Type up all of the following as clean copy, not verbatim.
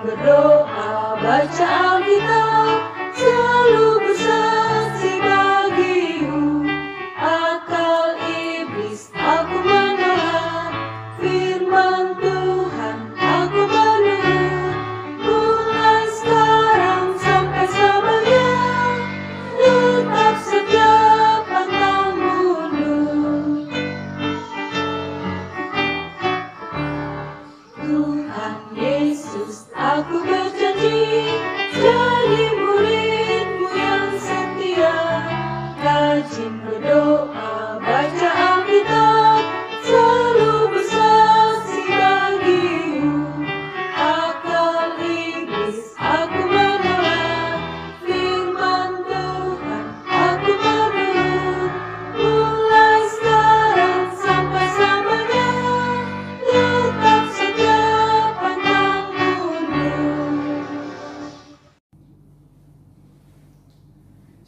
berdoa, baca Alkitab, selalu bersaksi bagimu. Akal iblis aku menolak, firman Tuhan aku menurut. Mulai sekarang sampai selamanya, tetap setia pantang mundur. Tuhan Yesus, aku berjanji jadi murid-Mu yang setia. Rajin berdoa, baca Alkitab, selalu bersaksi bagimu. Akal iblis aku menolak, firman Tuhan aku menurut. Mulai sekarang sampai selamanya, tetap setia pantang mundur.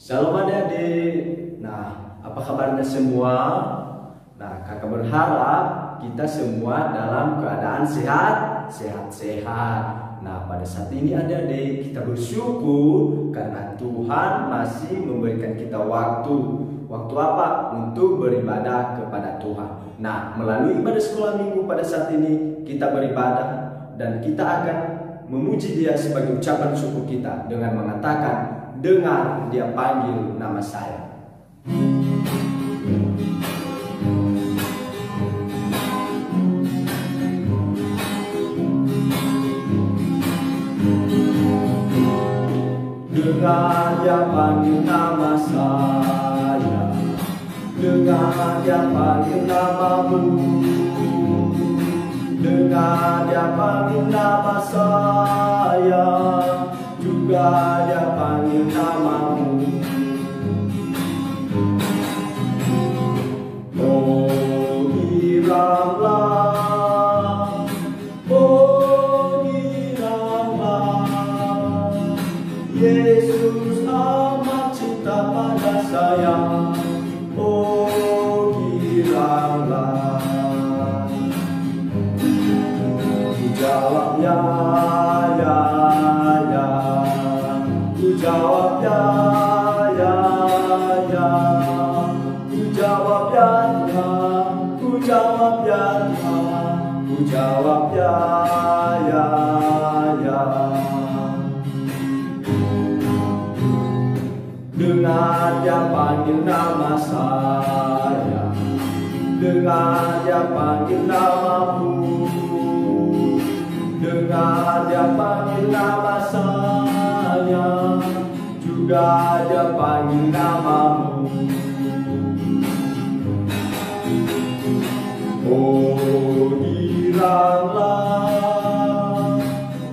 Shalom adik-adik. Nah, apa kabarnya semua? Nah, kakak berharap kita semua dalam keadaan sehat-sehat. Nah, pada saat ini adik-adik kita bersyukur karena Tuhan masih memberikan kita waktu. Waktu apa? Untuk beribadah kepada Tuhan. Nah, melalui ibadah sekolah minggu pada saat ini kita beribadah dan kita akan memuji Dia sebagai ucapan syukur kita dengan mengatakan, dengar Dia panggil nama saya. Dengar Dia panggil nama saya, dengar Dia panggil namamu, dengar Dia panggil nama saya, juga Dia panggil namamu. Oh giranglah, oh giranglah, Yesus amat cinta pada saya. Oh giranglah, ku jawab ya, ya, ya. Ku jawab ya, ya, ya. Ku jawab ya, ya. Ku jawab ya, ya. Ku jawab ya, ya, ya. Dengar Dia panggil nama saya, dengar Dia panggil namamu, dengar Dia panggil nama saya, juga Dia panggil namamu. Oh giranglah,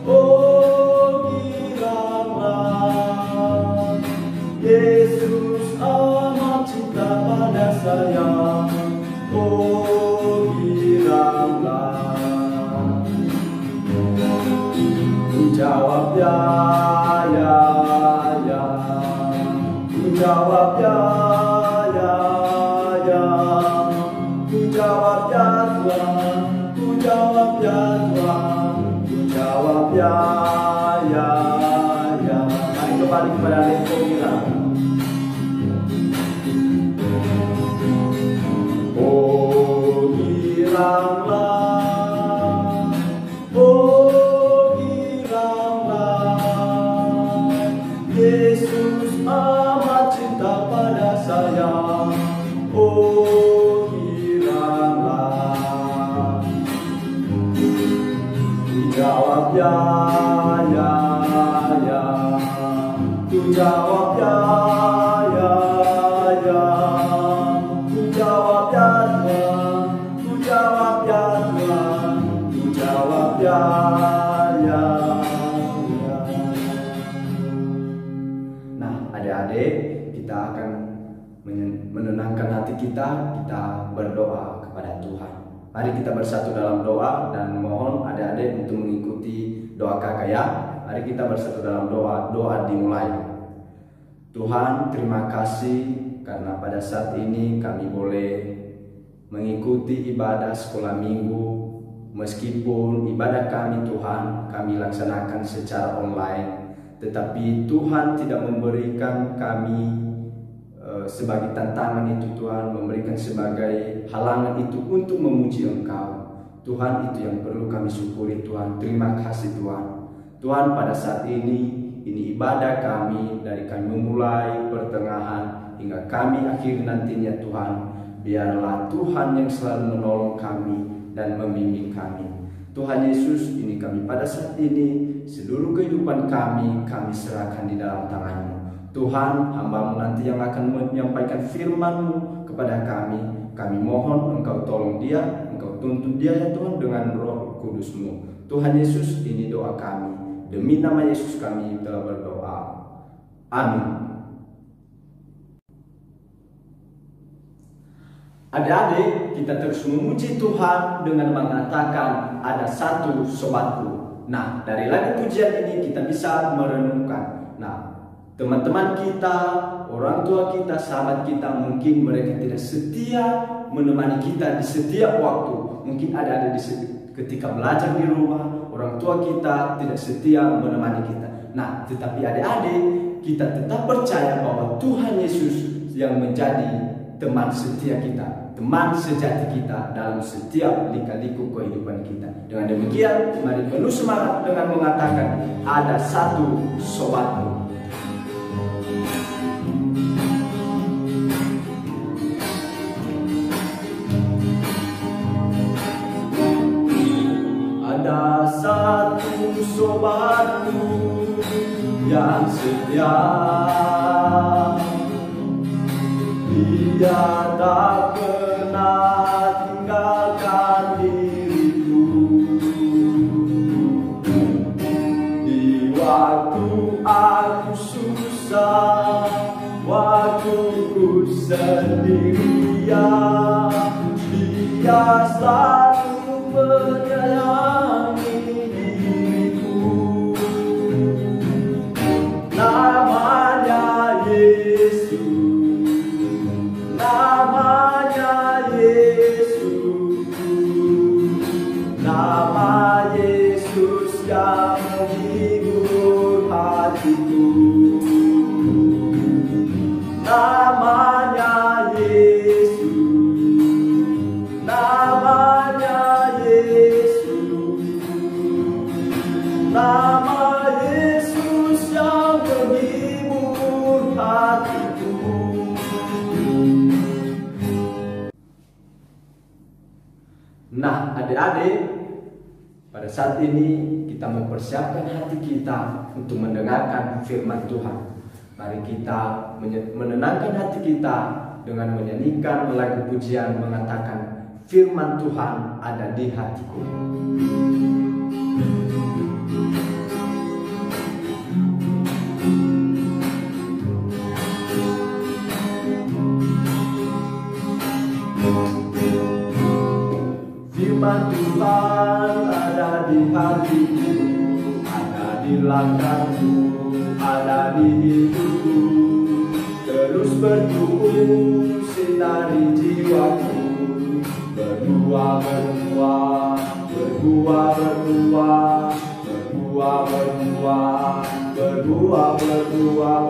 oh giranglah, Yesus amat cinta pada saya. Oh giranglah, ku jawab ya, ya, ya. Ku jawab ya, ya, ya. Ku jawab ya Tuhan, ku jawab ya Tuhan, ku jawab ya, ya, ya. Mari kembali kepada Leko Girang. Oh giranglah, oh giranglah, Yesus amat cinta pada saya. Oh giranglah, ku jawab ya, ya, ya. Ku jawab ya, ya, ya. Ku jawab ya Tuhan, ku jawab ya Tuhan, ku jawab ya, ya, ya. Nah adik-adik, kita akan menenangkan hati kita berdoa kepada Tuhan. Mari kita bersatu dalam doa dan mohon adik-adik untuk mengikuti doa kakak ya. Mari kita bersatu dalam doa. Doa dimulai. Tuhan, terima kasih karena pada saat ini kami boleh mengikuti ibadah sekolah minggu meskipun ibadah kami Tuhan kami laksanakan secara online, tetapi Tuhan tidak memberikan kami sebagai tantangan itu Tuhan, memberikan sebagai halangan itu untuk memuji Engkau. Tuhan, itu yang perlu kami syukuri Tuhan. Terima kasih Tuhan. Tuhan, pada saat ini ibadah kami dari kami memulai pertengahan hingga kami akhir nantinya Tuhan. Biarlah Tuhan yang selalu menolong kami dan membimbing kami. Tuhan Yesus, ini kami pada saat ini seluruh kehidupan kami serahkan di dalam tangan-Mu. Tuhan, hamba-Mu nanti yang akan menyampaikan firman-Mu kepada kami. Kami mohon Engkau tolong dia, Engkau tuntun dia ya Tuhan dengan Roh Kudus-Mu. Tuhan Yesus, ini doa kami. Demi nama Yesus kami telah berdoa. Amin. Adik-adik, kita terus memuji Tuhan dengan mengatakan ada satu sobatku. Nah, dari lagu pujian ini kita bisa merenungkan. Nah, teman-teman kita, orang tua kita, sahabat kita, mungkin mereka tidak setia menemani kita di setiap waktu. Mungkin ada ketika belajar di rumah, orang tua kita tidak setia menemani kita. Nah, tetapi adik-adik, kita tetap percaya bahwa Tuhan Yesus yang menjadi teman setia kita, teman sejati kita dalam setiap lika-liku kehidupan kita. Dengan demikian, mari penuh semangat dengan mengatakan ada satu sobatku. Ada satu sobatku yang setia, dia tak pernah tinggalkan diriku. Di waktu aku susah, waktu ku sendirian, dia selalu menyayangi diriku. Namanya Yesus, namanya Yesus, nama Yesus yang menghibur hatiku. Namanya Yesus, namanya Yesus, nama Yesus yang menghibur hatiku. Nah, adik-adik, pada saat ini kita mempersiapkan hati kita untuk mendengarkan firman Tuhan. Mari kita menenangkan hati kita dengan menyanyikan lagu pujian mengatakan firman Tuhan ada di hatiku. Firman Tuhan ada di hatiku, ada di langkahku, ada di hidupku, terus bertumbuh sinari jiwaku, berbuah berbuah, berbuah berbuah, berbuah berbuah, berbuah berbuah.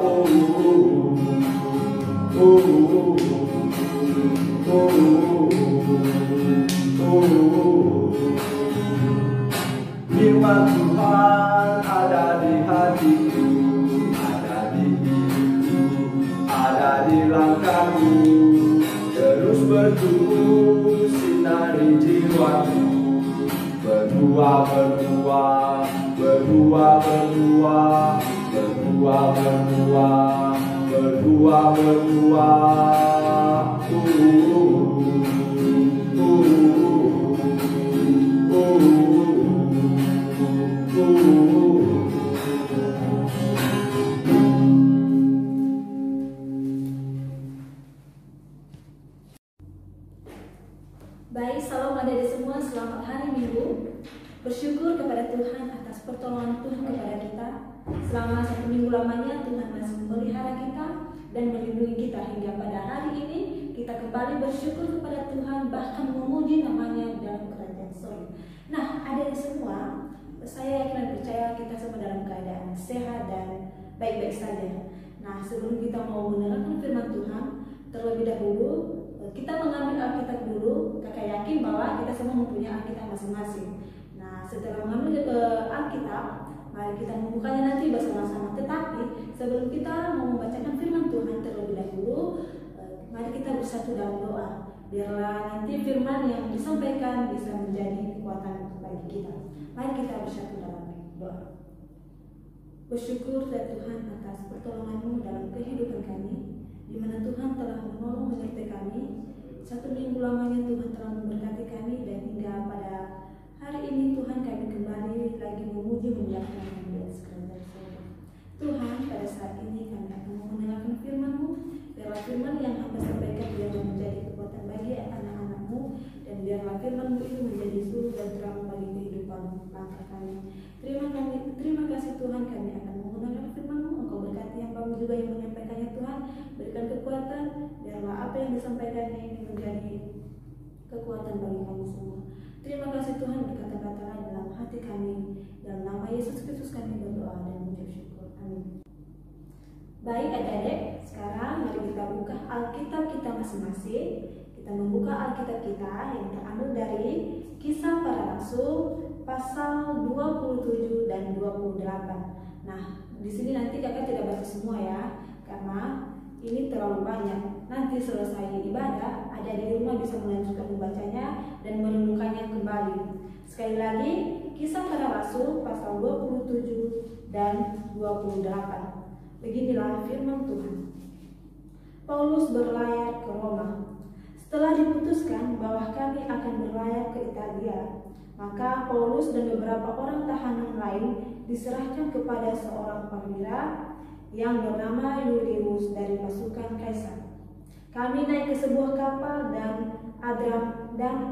Firman Tuhan ada di hatiku, ada di hidupku, ada di langkahku, terus bertumbuh sinari jiwaku, berbuah berbuah, berbuah berbuah, berbuah berbuah, berbuah berbuah. Baik, salam adik-adik semua, selamat hari Minggu. Bersyukur kepada Tuhan atas pertolongan Tuhan kepada kita. Selama 1 minggu lamanya Tuhan masih memelihara kita dan melindungi kita hingga pada hari ini kita kembali bersyukur kepada Tuhan, bahkan memuji namanya dalam kerajaan Nah, adanya semua, saya yakin dan percaya kita semua dalam keadaan sehat dan baik-baik saja. Nah, sebelum kita mau mendengarkan firman Tuhan, terlebih dahulu kita mengambil Alkitab dulu. Kakak yakin bahwa kita semua mempunyai Alkitab masing-masing. Nah, setelah mengambil Alkitab, mari kita membukanya nanti bersama-sama. Tetapi sebelum kita mau membacakan firman Tuhan terlebih dahulu, mari kita bersatu dalam doa. Biarlah nanti firman yang disampaikan bisa menjadi kekuatan bagi kita. Mari kita bersatu dalam doa. Bersyukur ya Tuhan atas pertolongan-Mu dalam kehidupan kami, di mana Tuhan telah menolong menyertai kami. 1 minggu lamanya Tuhan telah memberkati kami, dan hingga pada hari ini Tuhan kami kembali lagi memuji memuliakan di atas kerajaan surga. Tuhan, pada saat ini kami akan mendengarkan firman-Mu. Biarlah firman yang Hamba sampaikan biarlah menjadi kekuatan bagi anak-anak-Mu, dan biarlah firman-Mu itu menjadi suluh dan terang bagi kehidupan langkah kami. Terima kasih Tuhan, kami akan mendengarkan firman-Mu. Engkau berkati hamba-Mu juga yang menyampaikannya Tuhan. Berikan kekuatan, biarlah apa yang disampaikannya ini menjadi kekuatan bagi kami semua. Terima kasih Tuhan, berkata-katalah dalam hati kami. Dalam nama Yesus Kristus kami berdoa dan mengucap syukur. Amin. Baik adik-adik, sekarang mari kita buka Alkitab kita masing-masing. Kita membuka Alkitab kita yang terambil dari Kisah Para Rasul pasal 27 dan 28. Nah, di sini nanti kakak tidak baca semua ya, karena ini terlalu banyak. Nanti selesai ibadah, ada di rumah bisa melanjutkan membacanya dan merenungkannya kembali. Sekali lagi, Kisah Para Rasul pasal 27 dan 28. Beginilah firman Tuhan. Paulus berlayar ke Roma. Setelah diputuskan bahwa kami akan berlayar ke Italia, maka Paulus dan beberapa orang tahanan lain diserahkan kepada seorang perwira yang bernama Yulius dari pasukan Kaisar. Kami naik ke sebuah kapal dan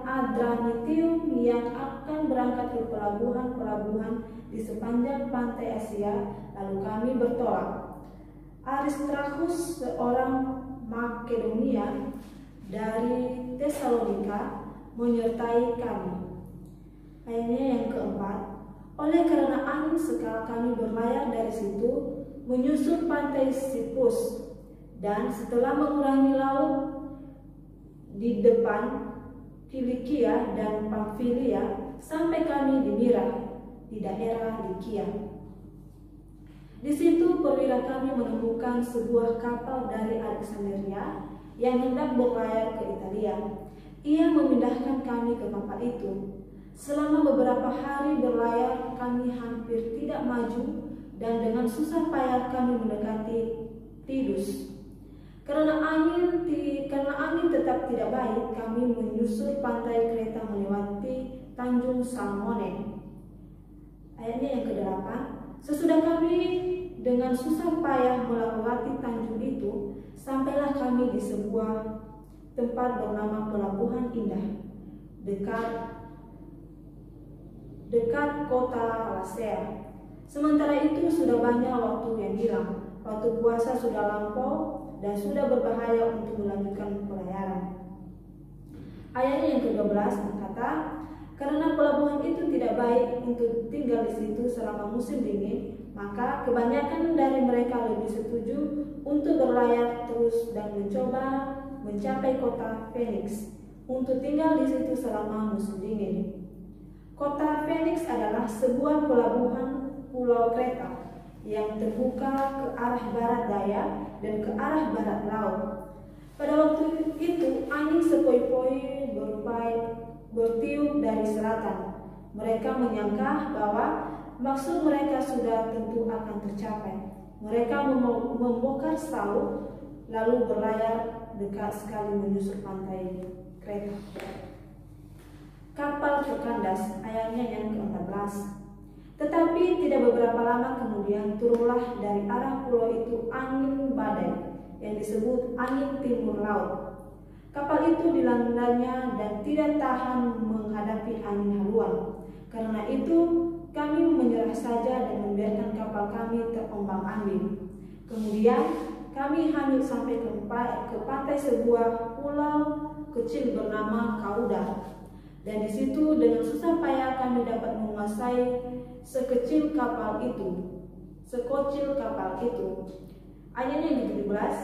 Adramitium yang akan berangkat ke pelabuhan-pelabuhan di sepanjang pantai Asia, lalu kami bertolak. Aristarchus, seorang Makedonia dari Tesalonika, menyertai kami. Ayatnya yang keempat, oleh karena angin sekal kami berlayar dari situ menyusur pantai Siprus, dan setelah mengurangi laut di depan Kilikia dan Pamfilia, sampai kami di Mira di daerah Likia. Di situ perwira kami menemukan sebuah kapal dari Alexandria yang hendak berlayar ke Italia. Ia memindahkan kami ke kapal itu. Selama beberapa hari berlayar, kami hampir tidak maju, dan dengan susah payah kami mendekati Tidus. Karena angin tetap tidak baik, kami menyusur pantai Kreta melewati Tanjung Salmone. Ayatnya yang ke-8. Sesudah kami dengan susah payah melewati tanjung itu, sampailah kami di sebuah tempat bernama Pelabuhan Indah, dekat kota Lasea. Sementara itu sudah banyak waktu yang hilang. Waktu puasa sudah lampau dan sudah berbahaya untuk melanjutkan pelayaran. Ayatnya yang ke-12 berkata, karena pelabuhan itu tidak baik untuk tinggal di situ selama musim dingin, maka kebanyakan dari mereka lebih setuju untuk berlayar terus dan mencoba mencapai kota Phoenix untuk tinggal di situ selama musim dingin. Kota Phoenix adalah sebuah pelabuhan pulau Kreta yang terbuka ke arah barat daya dan ke arah barat laut. Pada waktu itu angin sepoi-poi bertiup dari selatan. Mereka menyangka bahwa maksud mereka sudah tentu akan tercapai. Mereka membongkar sauh lalu berlayar dekat sekali menyusur pantai Kreta. Kapal terkandas, ayatnya yang ke-14. Tetapi tidak beberapa lama kemudian turunlah dari arah pulau itu angin badai yang disebut angin timur laut. Kapal itu dilandanya dan tidak tahan menghadapi angin haluan. Karena itu kami menyerah saja dan membiarkan kapal kami terombang-ambing. Kemudian kami hanyut sampai ke pantai sebuah pulau kecil bernama Kauda. Dan di situ dengan susah payah kami dapat menguasai sekocil kapal itu. Ayatnya yang ke-17.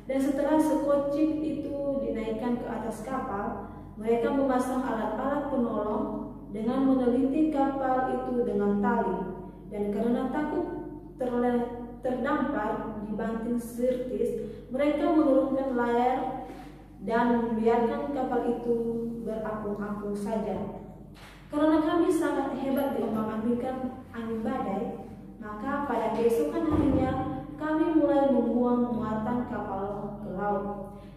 Dan setelah sekocil itu dinaikkan ke atas kapal, mereka memasang alat-alat penolong dengan meneliti kapal itu dengan tali. Dan karena takut terdampar di banting Sirtis, mereka menurunkan layar dan membiarkan kapal itu berapung-apung saja. Karena kami sangat hebat diombang-ambingkan angin badai, maka pada keesokan harinya kami mulai membuang muatan kapal ke laut.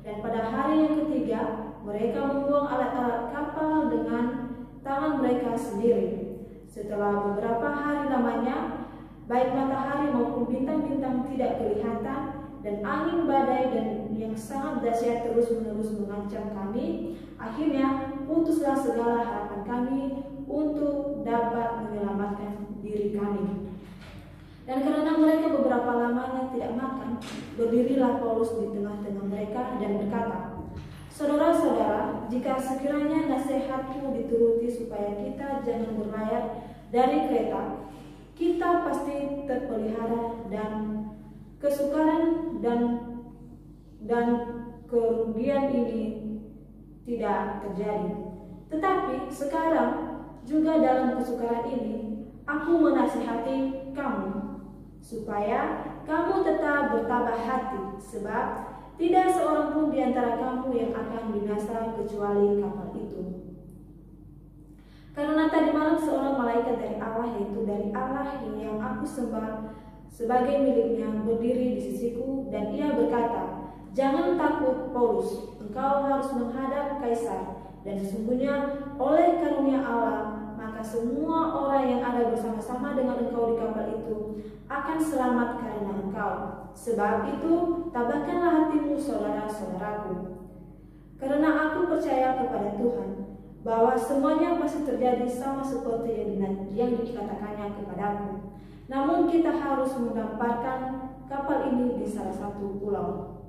Dan pada hari yang ketiga, mereka membuang alat-alat kapal dengan tangan mereka sendiri. Setelah beberapa hari lamanya, baik matahari maupun bintang-bintang tidak kelihatan, dan angin badai dan yang sangat dahsyat terus-menerus mengancam kami, akhirnya putuslah segala harapan kami untuk dapat menyelamatkan diri kami. Dan karena mereka beberapa lamanya tidak makan, berdirilah Paulus di tengah-tengah mereka dan berkata, "Saudara-saudara, jika sekiranya nasihatku dituruti supaya kita jangan berlayar dari Kreta, kita pasti terpelihara dan kesukaran dan kerugian ini tidak terjadi. Tetapi sekarang juga dalam kesukaran ini, aku menasihati kamu supaya kamu tetap bertabah hati, sebab tidak seorang pun di antara kamu yang akan binasa kecuali kapal itu. Karena tadi malam seorang malaikat dari Allah, yaitu dari Allah yang aku sembah sebagai miliknya, berdiri di sisiku, dan ia berkata, 'Jangan takut, Paulus, engkau harus menghadap Kaisar, dan sesungguhnya oleh karunia Allah, maka semua orang yang ada bersama-sama dengan engkau di kapal itu akan selamat karena engkau. Sebab itu, tabahkanlah hatimu, saudara-saudaraku. Karena aku percaya kepada Tuhan, bahwa semuanya pasti terjadi sama seperti yang dikatakannya kepadaku. Namun kita harus mendamparkan kapal ini di salah satu pulau.'"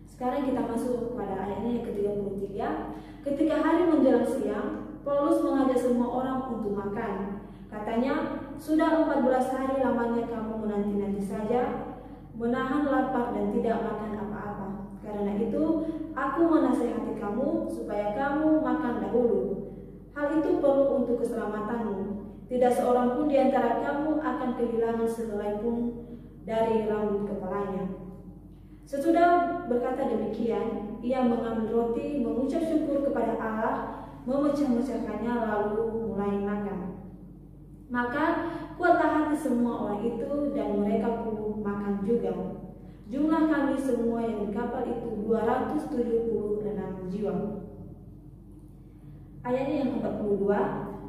Sekarang kita masuk pada ayatnya yang ke-33. Ketika hari menjelang siang, Paulus mengajak semua orang untuk makan. Katanya, "Sudah 14 hari lamanya kamu menanti-nanti saja, menahan lapar dan tidak makan apa-apa. Karena itu, aku menasihati kamu supaya kamu makan dahulu. Hal itu perlu untuk keselamatanmu. Tidak seorang pun di antara kamu akan kehilangan sehelai pun dari rambut kepalanya." Sesudah berkata demikian, ia mengambil roti, mengucap syukur kepada Allah, memecah-mecahkannya, lalu mulai makan. Maka kuatlah hati semua orang itu, dan mereka pun makan juga. Jumlah kami semua yang di kapal itu 276 jiwa. Ayatnya yang ke-42.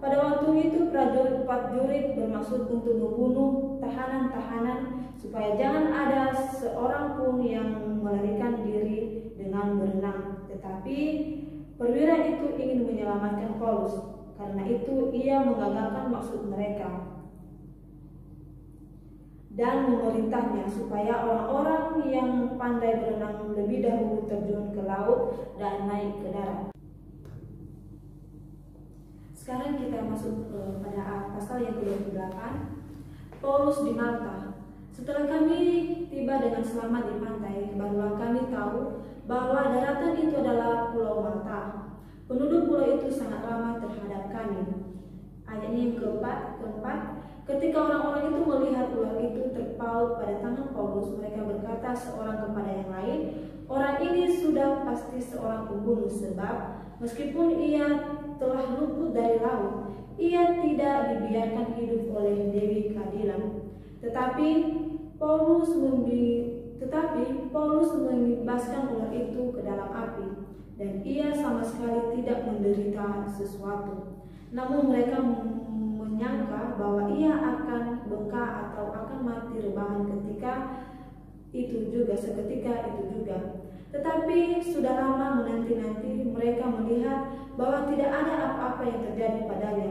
Pada waktu itu prajurit bermaksud untuk membunuh tahanan-tahanan, supaya jangan ada seorang pun yang melarikan diri dengan berenang. Tetapi perwira itu ingin menyelamatkan Paulus, karena itu ia mengagalkan maksud mereka dan memerintahnya supaya orang-orang yang pandai berenang lebih dahulu terjun ke laut dan naik ke darat. Sekarang kita masuk pada pasal yang ke-28. Paulus di Malta. Setelah kami tiba dengan selamat di pantai, barulah kami tahu bahwa daratan itu adalah Pulau Malta. Penduduk pulau itu sangat ramah terhadap kami. Ayatnya yang keempat, ketika orang-orang itu melihat ular itu terpaut pada tangan Paulus, mereka berkata seorang kepada yang lain, "Orang ini sudah pasti seorang pembunuh, sebab meskipun ia telah luput dari laut, ia tidak dibiarkan hidup oleh Dewi Keadilan." Tetapi Paulus membebaskan ular itu ke dalam api, dan ia sama sekali tidak menderita sesuatu. Namun mereka menyangka bahwa ia akan bengkak atau akan mati rebahan seketika itu juga. Tetapi sudah lama menanti-nanti, mereka melihat bahwa tidak ada apa-apa yang terjadi padanya.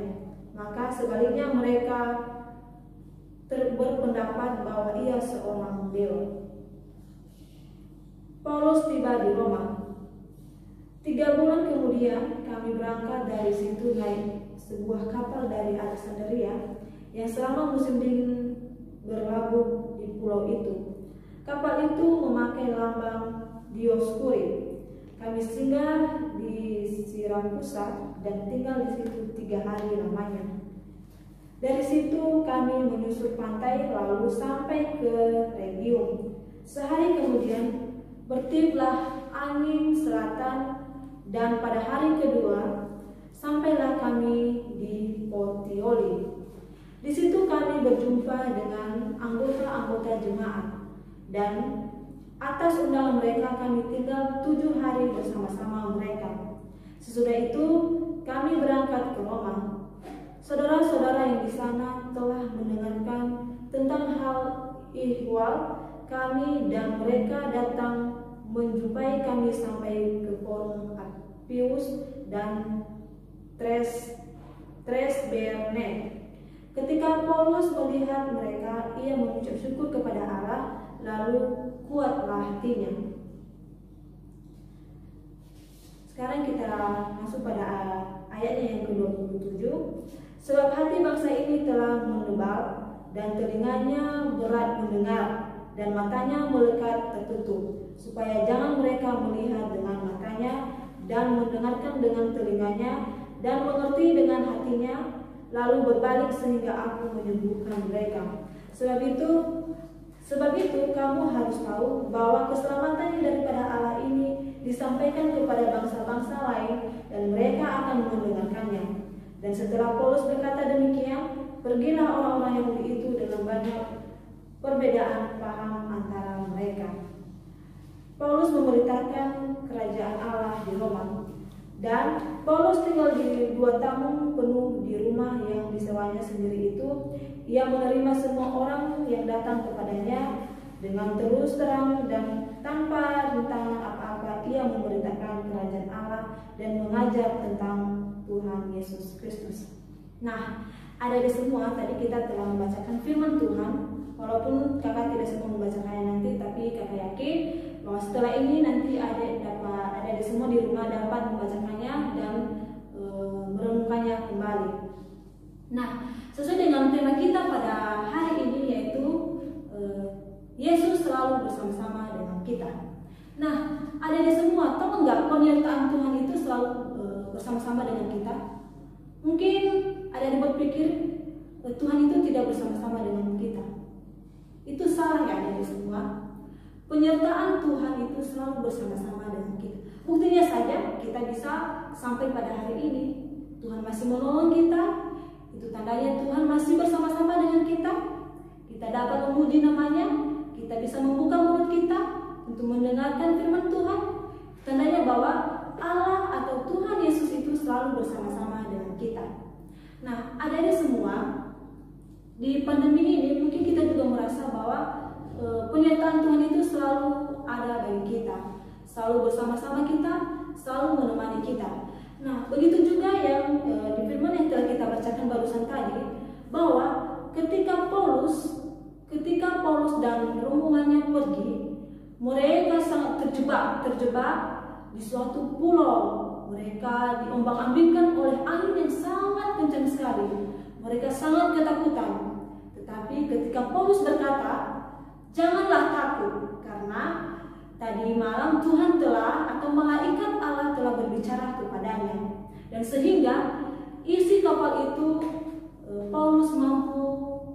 Maka sebaliknya mereka berpendapat bahwa ia seorang dewa. Paulus tiba di Roma. 3 bulan kemudian kami berangkat dari situ naik sebuah kapal dari Alexandria yang selama musim dingin berlabuh di pulau itu. Kapal itu memakai lambang Dioskuri. Kami singgah di Sirakusa dan tinggal di situ 3 hari lamanya. Dari situ kami menyusur pantai lalu sampai ke Regium. Sehari kemudian bertiuplah angin selatan dan pada hari kedua sampailah kami di Puteoli. Di situ kami berjumpa dengan anggota-anggota jemaat dan atas undangan mereka kami tinggal 7 hari bersama-sama mereka. Sesudah itu kami berangkat ke Roma. Saudara-saudara yang di sana telah mendengarkan tentang hal ihwal kami dan mereka datang menjumpai kami sampai ke Forum Appius dan Tresberne. Ketika Paulus melihat mereka, ia mengucap syukur kepada Allah, lalu kuatlah hatinya. Sekarang kita masuk pada ayatnya yang ke-27. Sebab hati bangsa ini telah menebal dan telinganya berat mendengar dan matanya melekat tertutup, supaya jangan mereka melihat dengan matanya dan mendengarkan dengan telinganya dan mengerti dengan hatinya, lalu berbalik sehingga aku menyembuhkan mereka. Sebab itu kamu harus tahu bahwa keselamatan daripada Allah ini disampaikan kepada bangsa-bangsa lain dan mereka akan mendengarkannya. Dan setelah Paulus berkata demikian, pergilah orang-orang Yahudi itu dengan banyak perbedaan paham antara mereka. Paulus memberitakan kerajaan Allah di Roma, dan Paulus tinggal di 2 tahun penuh di rumah yang disewanya sendiri itu. Ia menerima semua orang yang datang kepadanya dengan terus terang dan tanpa rintangan apa-apa. Ia memberitakan kerajaan Allah dan mengajar tentang Tuhan Yesus Kristus. Nah, ada semua tadi kita telah membacakan firman Tuhan. Walaupun kakak tidak sempat membacakannya nanti, tapi kakak yakin bahwa setelah ini nanti ada semua di rumah dapat membacakannya dan merenungkannya kembali. Nah, sesuai dengan tema kita pada hari ini, yaitu Yesus selalu bersama-sama dengan kita. Nah, ada semua, tahu enggak penyertaan Tuhan itu selalu bersama-sama dengan kita? Mungkin ada yang berpikir Tuhan itu tidak bersama-sama dengan kita. Itu salah ya, ada semua. Penyertaan Tuhan itu selalu bersama-sama dengan kita. Buktinya saja kita bisa sampai pada hari ini. Tuhan masih menolong kita. Itu tandanya Tuhan masih bersama-sama dengan kita. Kita dapat memuji namanya. Kita bisa membuka mulut kita untuk mendengarkan firman Tuhan. Tandanya bahwa Allah atau Tuhan Yesus itu selalu bersama-sama dengan kita. Nah, ada semua. Di pandemi ini mungkin kita juga merasa bahwa penyertaan Tuhan itu selalu ada bagi kita, selalu bersama-sama kita, selalu menemani kita. Nah, begitu juga yang di firman yang telah kita bacakan barusan tadi, bahwa ketika Paulus dan rombongannya pergi, mereka sangat terjebak di suatu pulau. Mereka diombang-ambingkan oleh angin yang sangat kencang sekali. Mereka sangat ketakutan. Tetapi ketika Paulus berkata, janganlah takut, karena tadi malam Tuhan atau malaikat Allah telah berbicara kepadanya. Dan sehingga isi kapal itu Paulus mampu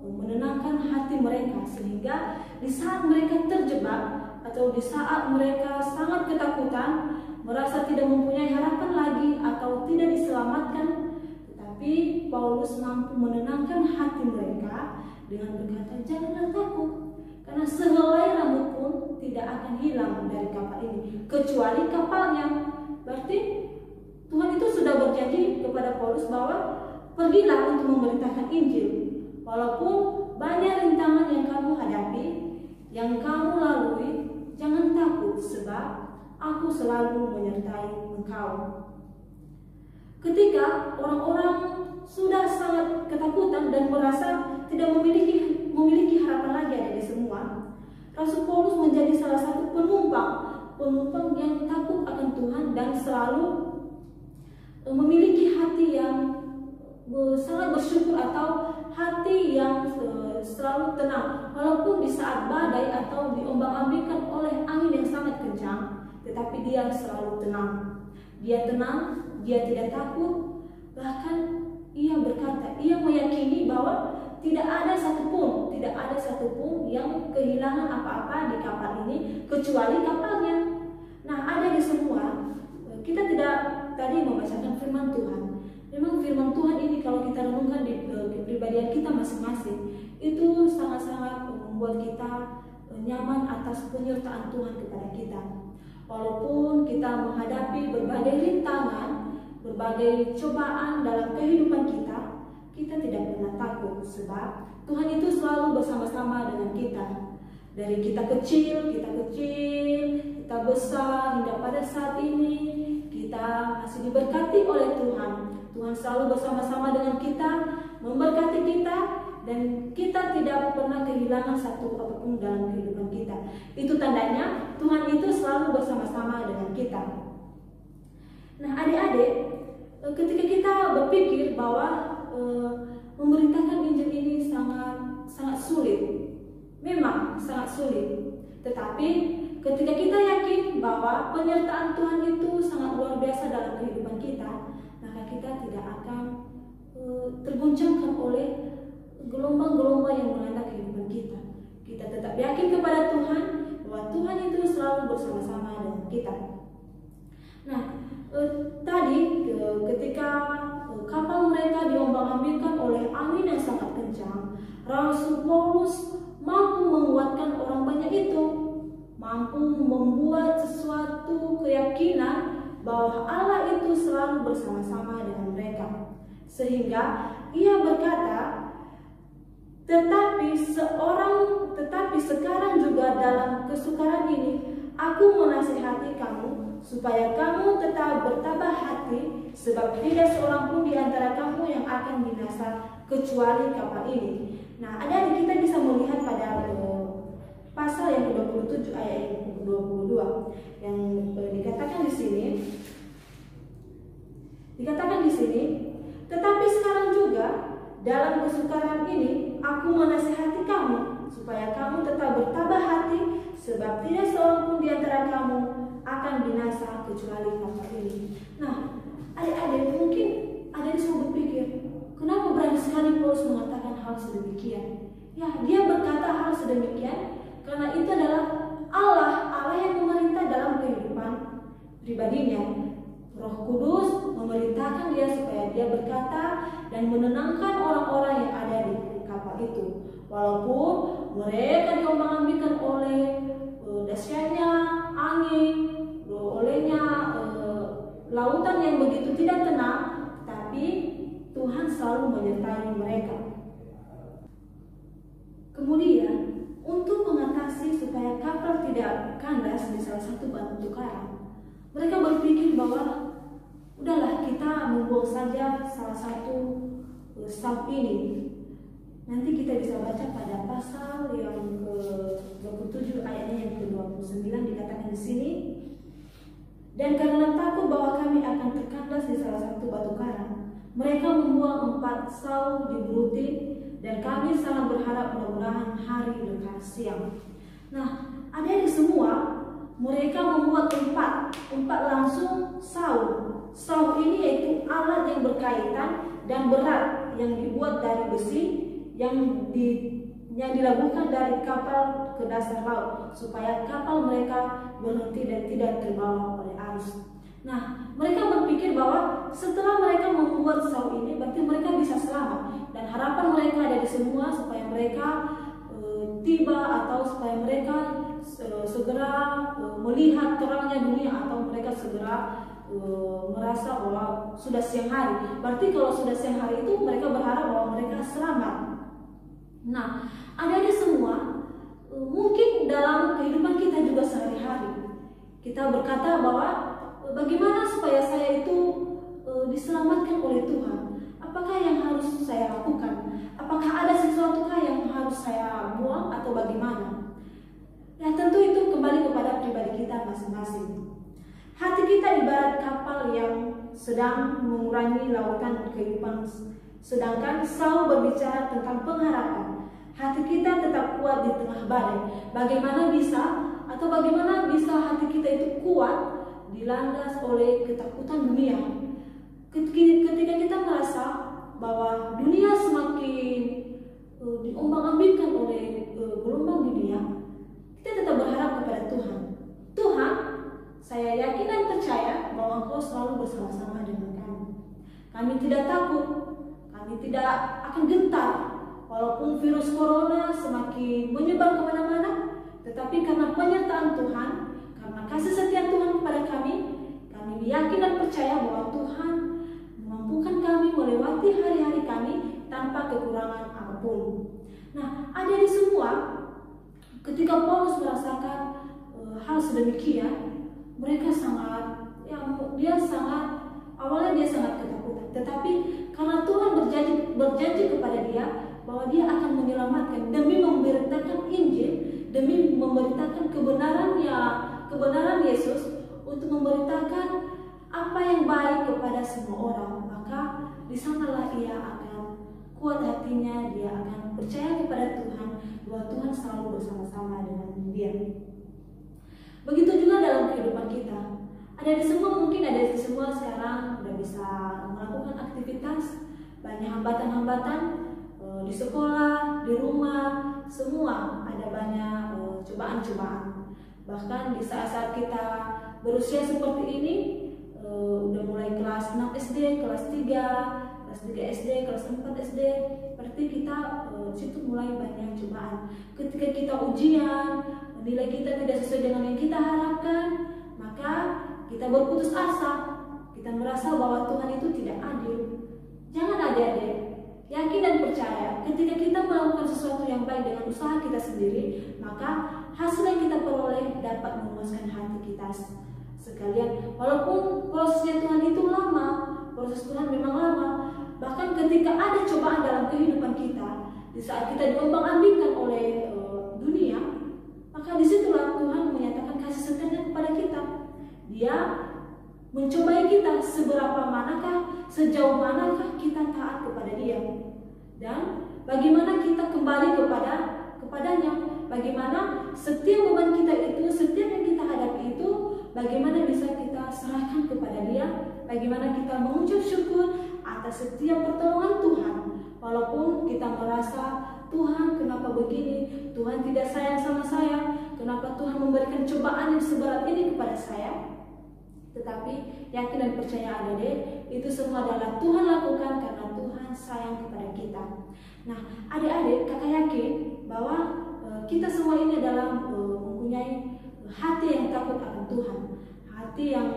menenangkan hati mereka, sehingga di saat mereka terjebak atau di saat mereka sangat ketakutan, merasa tidak mempunyai harapan lagi atau tidak diselamatkan, tetapi Paulus mampu menenangkan hati mereka dengan berkata, janganlah takut, karena sehelai rambut pun tidak akan hilang dari kapal ini, kecuali kapalnya. Berarti Tuhan itu sudah berjanji kepada Paulus bahwa pergilah untuk memberitakan Injil. Walaupun banyak rintangan yang kamu hadapi, yang kamu lalui, jangan takut, sebab aku selalu menyertai engkau. Ketika orang-orang sudah sangat ketakutan dan merasa tidak memiliki harapan lagi ada di semua, Rasul Paulus menjadi salah satu penumpang penumpang yang takut akan Tuhan dan selalu memiliki hati yang sangat bersyukur atau hati yang selalu tenang walaupun di saat badai atau diombang-ambingkan oleh angin yang sangat kencang, tetapi dia selalu tenang. Dia tenang, dia tidak takut, bahkan ia berkata, ia meyakini bahwa tidak ada satupun yang kehilangan apa-apa di kapal ini kecuali kapalnya. Nah, ada di semua. Kita tidak tadi membacakan firman Tuhan. Memang firman Tuhan ini kalau kita renungkan di kepribadian kita masing-masing, itu sangat-sangat membuat kita nyaman atas penyertaan Tuhan kepada kita. Walaupun kita menghadapi berbagai rintangan, berbagai cobaan dalam kehidupan kita, kita tidak pernah takut sebab Tuhan itu selalu bersama-sama dengan kita. Dari kita kecil, kita besar hingga pada saat ini kita masih diberkati oleh Tuhan. Tuhan selalu bersama-sama dengan kita, memberkati kita, dan kita tidak pernah kehilangan satu apapun dalam kehidupan kita. Itu tandanya Tuhan itu selalu bersama-sama dengan kita. Nah, adik-adik, ketika kita berpikir bahwa memberitakan Injil ini sangat sulit, memang sangat sulit. Tetapi ketika kita yakin bahwa penyertaan Tuhan itu sangat luar biasa dalam kehidupan kita, maka kita tidak akan terguncangkan oleh gelombang-gelombang yang melanda kehidupan kita. Kita tetap yakin kepada Tuhan bahwa Tuhan itu selalu bersama-sama dengan kita. Nah, tadi ketika kapal mereka diombang-ambingkan oleh angin yang sangat kencang, Rasul Paulus mampu menguatkan orang banyak itu, mampu membuat sesuatu keyakinan bahwa Allah itu selalu bersama-sama dengan mereka. Sehingga ia berkata, tetapi sekarang juga dalam kesukaran ini, aku menasihati kamu supaya kamu tetap bertabah hati, sebab tidak seorang pun di antara kamu yang akan binasa kecuali kapal ini. Nah, adik-adik kita bisa melihat pada pasal yang ke-27 ayat yang ke-22 yang dikatakan di sini, tetapi sekarang juga dalam kesukaran ini aku menasihati kamu supaya kamu tetap bertabah hati, sebab tidak seorang pun di antara kamu akan binasa kecuali kapal ini. Nah, adik-adik, mungkin adik semua berpikir, kenapa berani sekali Paulus mengatakan hal sedemikian? Ya, dia berkata hal sedemikian karena itu adalah Allah yang memerintah dalam kehidupan pribadinya. Roh Kudus memerintahkan dia supaya dia berkata dan menenangkan orang-orang yang ada di kapal itu. Walaupun mereka diombang-ambingkan oleh dahsyatnya angin, olehnya lautan yang begitu tidak tenang, tapi Tuhan selalu menyertai mereka. Kemudian, untuk mengatasi supaya kapal tidak kandas di salah satu batu karang, mereka berpikir bahwa udahlah, kita membuang saja salah satu sab ini. Nanti kita bisa baca pada pasal yang ke-27 ayatnya yang ke-29 dikatakan di sini. Dan karena takut bahwa kami akan terkandas di salah satu batu karang, mereka membuang 4 sau di beruti, dan kami sangat berharap mudah-mudahan hari dekat siang. Nah, adik-adik semua, mereka membuat 4 langsung sau. Sau ini yaitu alat yang berkaitan dan berat yang dibuat dari besi yang dilabuhkan dari kapal ke dasar laut supaya kapal mereka berhenti dan tidak terbawa oleh arus. Nah, mereka berpikir bahwa setelah mereka membuat sau ini berarti mereka bisa selamat, dan harapan mereka ada di semua supaya mereka tiba atau supaya mereka segera melihat terangnya dunia, atau mereka segera merasa bahwa sudah siang hari. Berarti kalau sudah siang hari itu mereka berharap bahwa mereka selamat. Nah, adik-adik semua, mungkin dalam kehidupan kita juga sehari-hari kita berkata bahwa bagaimana supaya saya itu diselamatkan oleh Tuhan? Apakah yang harus saya lakukan? Apakah ada sesuatu yang harus saya buang atau bagaimana? Ya, tentu itu kembali kepada pribadi kita masing-masing. Hati kita ibarat kapal yang sedang mengurangi lautan kehidupan, sedangkan selalu berbicara tentang pengharapan. Hati kita tetap kuat di tengah badai. Bagaimana bisa hati kita itu kuat dilandas oleh ketakutan dunia? Ketika kita merasa bahwa dunia semakin diombang-ambingkan oleh gelombang dunia, kita tetap berharap kepada Tuhan. Tuhan, saya yakin dan percaya bahwa Engkau selalu bersama-sama dengan kami. Kami tidak takut, kami tidak akan gentar, walaupun virus corona semakin menyebar kemana-mana, tetapi karena penyertaan Tuhan, karena kasih setia Tuhan kepada kami yakin dan percaya bahwa Tuhan memampukan kami melewati hari-hari kami tanpa kekurangan apapun. Nah, adik-adik semua, ketika Paulus merasakan hal sedemikian, awalnya dia sangat ketakutan, tetapi karena Tuhan berjanji kepada dia bahwa dia akan menyelamatkan demi memberitakan Injil, demi memberitakan kebenaran Yesus, untuk memberitakan apa yang baik kepada semua orang, maka di sanalah ia akan kuat hatinya, dia akan percaya kepada Tuhan bahwa Tuhan selalu bersama-sama dengan dia. Begitu juga dalam kehidupan kita. Ada semua sekarang sudah bisa melakukan aktivitas, banyak hambatan-hambatan di sekolah, di rumah, semua ada banyak cobaan-cobaan. Bahkan di saat-saat kita berusia seperti ini, udah mulai kelas 6 SD, kelas 3 SD, kelas 4 SD, berarti kita situ mulai banyak cobaan. Ketika kita ujian, nilai kita tidak sesuai dengan yang kita harapkan, maka kita berputus asa, kita merasa bahwa Tuhan itu tidak adil. Jangan adik-adik, yakin dan percaya, ketika kita melakukan sesuatu yang baik dengan usaha kita sendiri, maka hasil yang kita peroleh dapat memuaskan hati kita sekalian. Walaupun prosesnya Tuhan itu lama, proses Tuhan memang lama. Bahkan ketika ada cobaan dalam kehidupan kita, di saat kita diombang-ambingkan oleh dunia, maka disitulah Tuhan menyatakan kasih setianya kepada kita. Dia mencobai kita sejauh manakah kita taat kepada Dia, dan bagaimana kita kembali kepadanya. Bagaimana setiap beban kita itu, setiap yang kita hadapi itu, bagaimana bisa kita serahkan kepada Dia, bagaimana kita mengucap syukur atas setiap pertolongan Tuhan. Walaupun kita merasa, Tuhan kenapa begini, Tuhan tidak sayang sama saya, kenapa Tuhan memberikan cobaan yang seberat ini kepada saya. Tetapi yakin dan percaya adik-adik, itu semua adalah Tuhan lakukan karena Tuhan sayang kepada kita. Nah, adik-adik, kakak yakin bahwa kita semua ini adalah mempunyai hati yang takut akan Tuhan, hati yang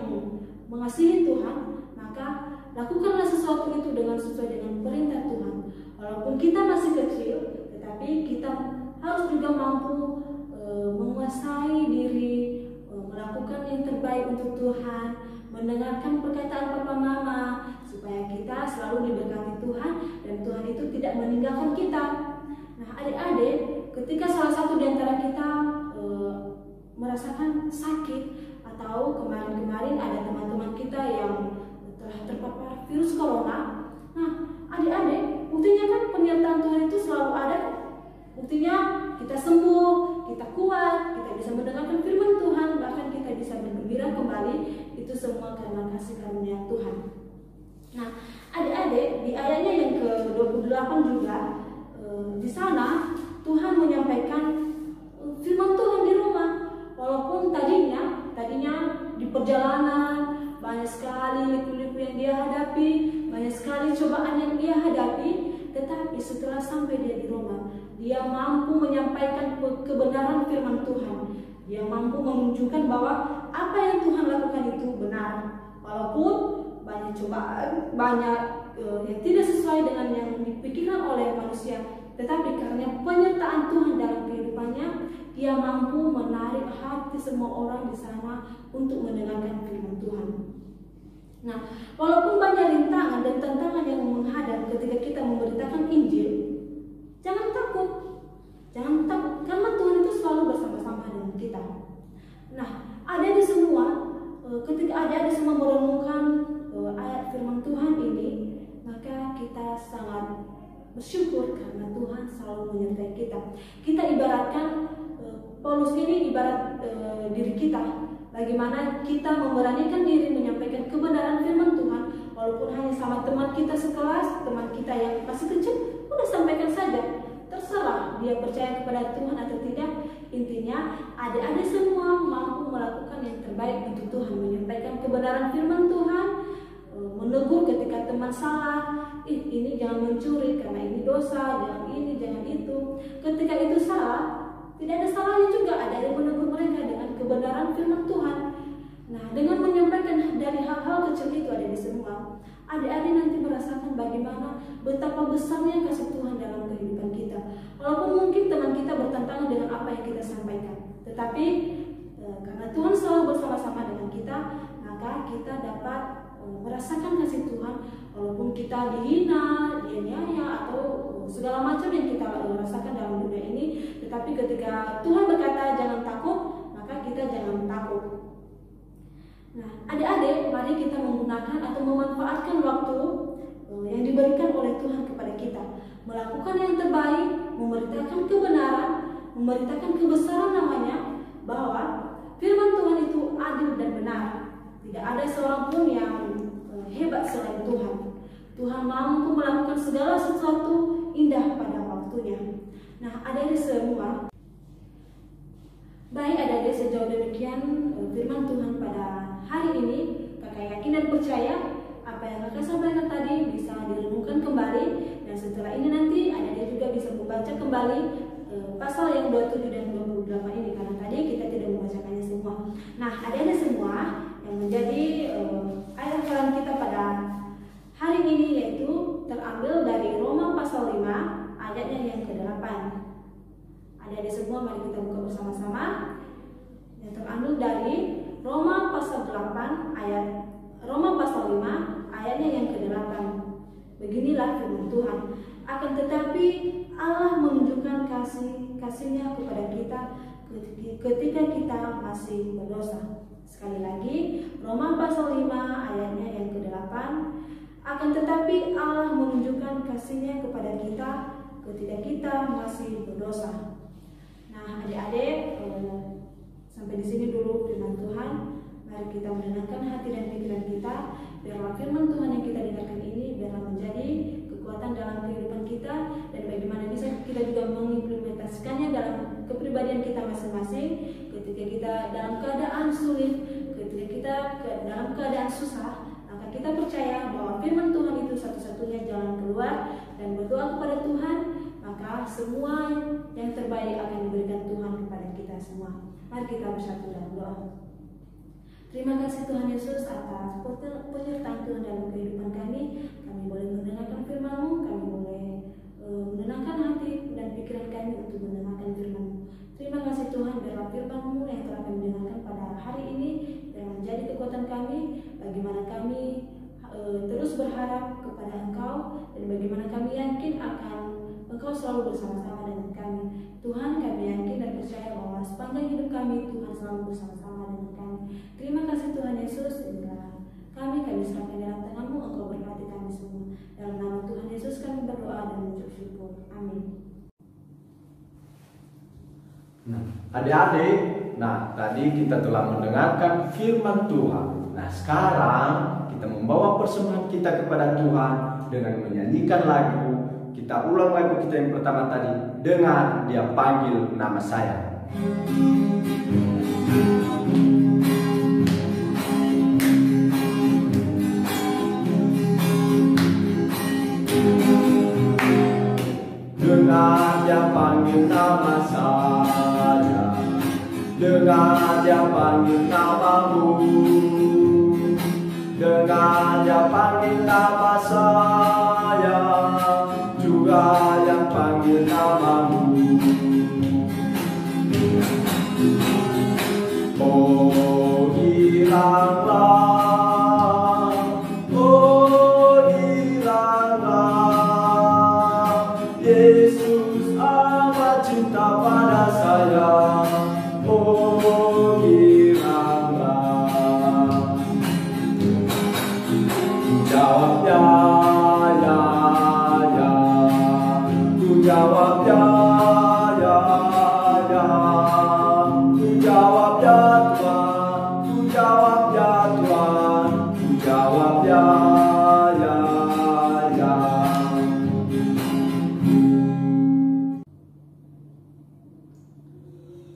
mengasihi Tuhan. Maka lakukanlah sesuatu itu sesuai dengan perintah Tuhan. Walaupun kita masih kecil, tetapi kita harus juga mampu menguasai diri, melakukan yang terbaik untuk Tuhan, mendengarkan perkataan papa mama, supaya kita selalu diberkati Tuhan dan Tuhan itu tidak meninggalkan kita. Nah, adik-adik, ketika salah satu di antara kita merasakan sakit, atau kemarin-kemarin ada teman-teman kita yang telah terpapar virus corona, nah adik-adik, buktinya kan penyertaan Tuhan itu selalu ada. Buktinya kita sembuh, kita kuat, kita bisa mendengarkan firman Tuhan, bahkan kita bisa bergembira kembali. Itu semua karena kasih karunia Tuhan. Nah, adik-adik, di ayatnya yang ke-28 juga, di sana Tuhan menyampaikan firman Tuhan di rumah. Walaupun tadinya di perjalanan banyak sekali liku-liku yang dia hadapi, banyak sekali cobaan yang dia hadapi, tetapi setelah sampai dia di rumah, dia mampu menyampaikan kebenaran firman Tuhan. Dia mampu menunjukkan bahwa apa yang Tuhan lakukan itu benar. Walaupun banyak cobaan, banyak yang tidak sesuai dengan yang dipikirkan oleh manusia, tetapi karena penyertaan Tuhan dalam kehidupannya, dia mampu menarik hati semua orang di sana untuk mendengarkan firman Tuhan. Nah, walaupun banyak rintangan dan tantangan yang menghadap ketika kita memberitakan Injil, jangan takut, karena Tuhan itu selalu bersama-sama dengan kita. Nah, adik-adik semua, ketika adik-adik semua merenungkan ayat firman Tuhan ini, maka kita sangat bersyukur karena Tuhan selalu menyertai kita. Kita ibaratkan Paulus ini ibarat diri kita. Bagaimana kita memberanikan diri menyampaikan kebenaran firman Tuhan, walaupun hanya sama teman kita sekelas, teman kita yang masih kecil, udah sampaikan saja. Terserah dia percaya kepada Tuhan atau tidak. Intinya adik-adik semua mampu melakukan yang terbaik untuk Tuhan, menyampaikan kebenaran firman Tuhan, menegur ketika teman salah, ini jangan mencuri karena ini dosa, jangan ini, jangan itu. Ketika itu salah, tidak ada salahnya juga adik-adik menegur mereka dengan kebenaran firman Tuhan. Nah, dengan menyampaikan dari hal-hal kecil itu adik-adik semua, adik-adik nanti merasakan bagaimana betapa besarnya kasih Tuhan dalam kehidupan kita. Walaupun mungkin teman kita bertentangan dengan apa yang kita sampaikan, tetapi karena Tuhan selalu bersama-sama dengan kita, maka kita dapat merasakan kasih Tuhan. Walaupun kita dihina, dianiaya, atau segala macam yang kita rasakan dalam dunia ini, tetapi ketika Tuhan berkata jangan takut, maka kita jangan takut. Nah, adik-adik, mari kita menggunakan atau memanfaatkan waktu yang diberikan oleh Tuhan kepada kita, melakukan yang terbaik, memberitakan kebenaran, memberitakan kebesaran namanya, bahwa firman Tuhan itu adil dan benar. Tidak ada seorang pun yang hebat selain Tuhan. Tuhan mampu melakukan segala sesuatu indah pada waktunya. Nah, adik-adik semua, baik adik-adik, sejauh demikian firman Tuhan pada hari ini. Kakak yakin dan percaya apa yang kakak sampaikan tadi bisa direnungkan kembali, dan setelah ini nanti adik-adik juga bisa membaca kembali pasal yang 27 dan 28 ini, karena tadi kita tidak membacakannya semua. Nah, adik-adik semua, yang menjadi ayat hafalan kita pada hari ini yaitu terambil dari Roma pasal 5 ayatnya yang ke-8. Adik-adik semua, mari kita buka bersama-sama. Yang terambil dari Roma pasal 8 ayat Roma pasal 5 ayatnya yang ke-8. Beginilah firman Tuhan. Akan tetapi Allah menunjukkan kasih-Nya kepada kita ketika kita masih berdosa. Sekali lagi, Roma pasal 5 ayatnya yang ke-8. Akan tetapi Allah menunjukkan kasih-Nya kepada kita ketika kita masih berdosa. Nah, adik-adik, sampai di sini dulu firman Tuhan. Mari kita menenangkan hati dan pikiran kita, biarlah firman Tuhan yang kita dengarkan ini biarlah menjadi kekuatan dalam kehidupan kita, dan bagaimana bisa kita juga mengimplementasikannya dalam kepribadian kita masing-masing. Ketika kita dalam keadaan sulit, ketika kita dalam keadaan susah, maka kita percaya bahwa firman Tuhan itu satu-satunya jalan keluar, dan berdoa kepada Tuhan, maka semua yang terbaik akan diberikan Tuhan kepada kita semua. Mari kita bersatu dalam doa. Terima kasih Tuhan Yesus atas penyertaan Tuhan dalam kehidupan kami. Kami boleh mendengarkan firman-Mu, kami boleh menenangkan hati dan pikiran kami untuk mendengarkan firman-Mu. Terima kasih Tuhan, biarlah firman-Mu yang telah kami dengarkan pada hari ini yang menjadi kekuatan kami, bagaimana kami terus berharap kepada Engkau, dan bagaimana kami yakin akan Engkau selalu bersama-sama dengan kami. Tuhan, kami yakin dan percaya bahwa sepanjang hidup kami Tuhan selalu bersama-sama dengan kami. Terima kasih Tuhan Yesus. Inilah kami serahkan dalam tangan-Mu. Engkau berkati kami semua. Dalam nama Tuhan Yesus kami berdoa dan mengucap syukur. Amin. Nah, adik-adik, tadi kita telah mendengarkan firman Tuhan. Nah, sekarang kita membawa persembahan kita kepada Tuhan dengan menyanyikan lagu. Kita ulang lagu kita yang pertama tadi, dengan Dia panggil nama saya. Dengar Dia panggil nama saya, dengar Dia panggil namamu, dengar Dia panggil nama saya, juga yang panggil namamu. Oh, hilanglah, oh, hilanglah, Yesus amat cinta pada saya. Oh, hilanglah.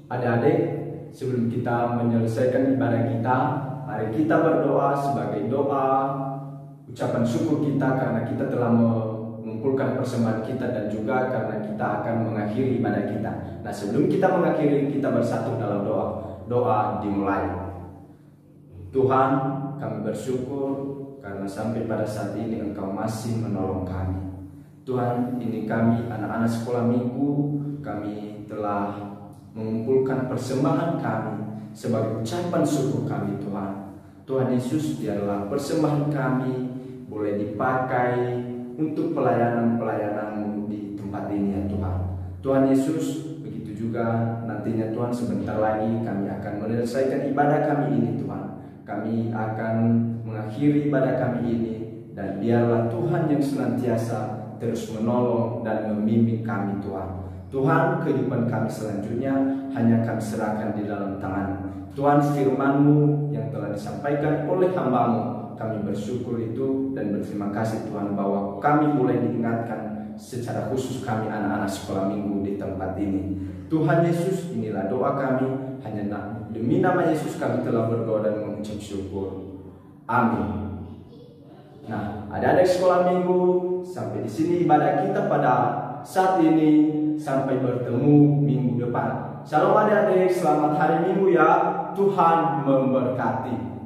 Adik-adik, sebelum kita menyelesaikan ibadah kita, mari kita berdoa sebagai doa ucapan syukur kita karena kita telah mengumpulkan persembahan kita dan juga karena kita akan mengakhiri ibadah kita. Nah, sebelum kita mengakhiri, kita bersatu dalam doa. Doa dimulai. Tuhan, kami bersyukur karena sampai pada saat ini Engkau masih menolong kami. Tuhan, ini kami anak-anak sekolah minggu, kami telah mengumpulkan persembahan kami sebagai ucapan syukur kami Tuhan. Tuhan Yesus, biarlah persembahan kami boleh dipakai untuk pelayanan-pelayanan-Mu di tempat ini ya Tuhan. Tuhan Yesus, begitu juga nantinya Tuhan sebentar lagi kami akan menyelesaikan ibadah kami ini Tuhan. Kami akan mengakhiri ibadah kami ini dan biarlah Tuhan yang senantiasa terus menolong dan membimbing kami Tuhan. Tuhan, kehidupan kami selanjutnya hanya kami serahkan di dalam tangan Tuhan. Firman-Mu yang telah disampaikan oleh hamba-Mu, kami bersyukur itu dan berterima kasih Tuhan bahwa kami mulai diingatkan secara khusus kami anak-anak sekolah minggu di tempat ini. Tuhan Yesus, inilah doa kami, hanya demi nama Yesus kami telah berdoa dan mengucap syukur. Amin. Nah, adik-adik sekolah minggu, sampai di sini ibadah kita pada saat ini. Sampai bertemu minggu depan. Shalom adik-adik, selamat hari Minggu ya. Tuhan memberkati.